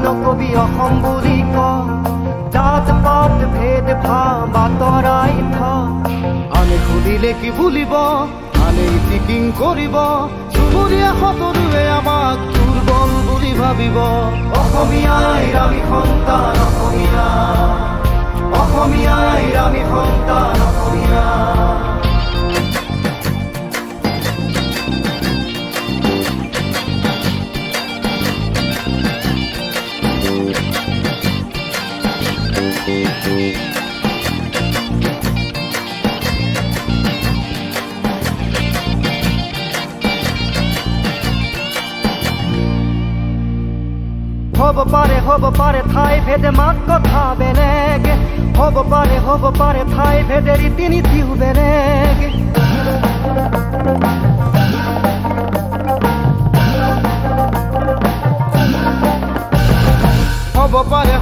নকবি অসম বুলি ক জাত পাত ভেদ ভাৱ আঁতৰাই থ আনে সুধিলে কি বুলিব আনে টিকিং কৰিব চুবুৰীয়া সকলোৱে আমাক দুৰ্বল বুলি ভাবিব অসমীয়াৰ আমি সন্তান অসমীয়া অসমীয়াৰ আমি সন্তান অসমীয়া হ'ব পাৰে ঠাই ভেদে মাত কথা বেলেগ হ'ব পাৰে ঠাই ভেদে ৰীতি নীতিও বেলেগ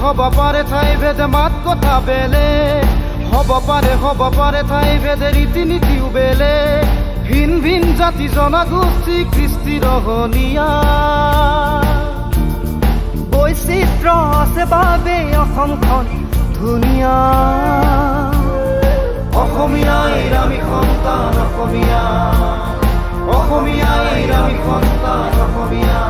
হ'ব পাৰে ঠাই ভেদে মাত কথা বেলেগ হ'ব পাৰে ঠাই ভেদে ৰীতি নীতিও বেলেগ ভিন ভিন জাতি জনগোষ্ঠী কৃষ্টি ৰহণীয়া বৈচিত্ৰ্য আছে বাবে অসমখন ধুনীয়া অসমীয়াৰ আমি সন্তান অসমীয়া অসমীয়াৰ আমি সন্তান অসমীয়া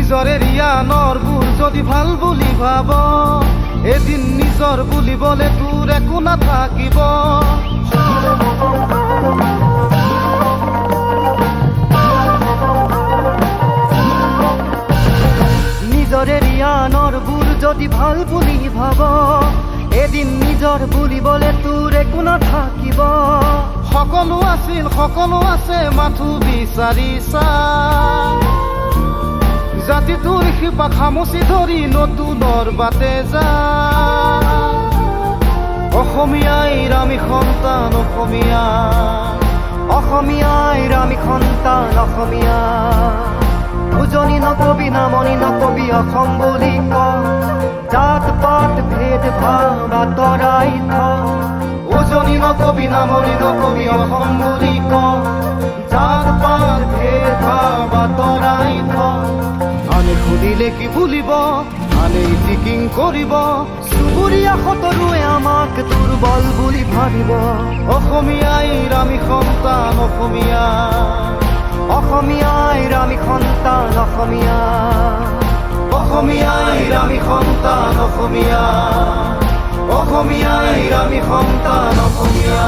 নিজৰে ৰিয়ানৰবোৰ যদি ভাল বুলি ভাব এদিন নিজৰ বুলিবলে তোৰ একো নাথাকিব নিজৰে ৰিয়ানৰবোৰ যদি ভাল বুলি ভাব এদিন নিজৰ বুলিবলে তোৰ একো নাথাকিব সকলো আছিল সকলো আছে মাথো বিচাৰিছা জাতিটোৰ শিপা খামুচি ধৰি নতুনৰ বাটে যা অসমীয়াৰ আমি সন্তান অসমীয়া অসমীয়াৰ আমি সন্তান অসমীয়া উজনি নকবি নামনি নকবি অসম বুলি ক জাত পাত ভেদ ভাৱ আঁতৰাই থ উজনি নকবি নামনি নকবি অসম বুলি ক জাত পাত ভেদ ভাৱ আঁতৰাই থ আনে সুধিলে কি বুলিব আনে টিকিং কৰিব চুবুৰীয়া সকলোৱে আমাক দুৰ্বল বুলি ভাবিব অসমীয়াৰ আমি সন্তান অসমীয়া অসমীয়াৰ আমি সন্তান অসমীয়া অসমীয়াৰ আমি সন্তান অসমীয়া অসমীয়াৰ আমি সন্তান অসমীয়া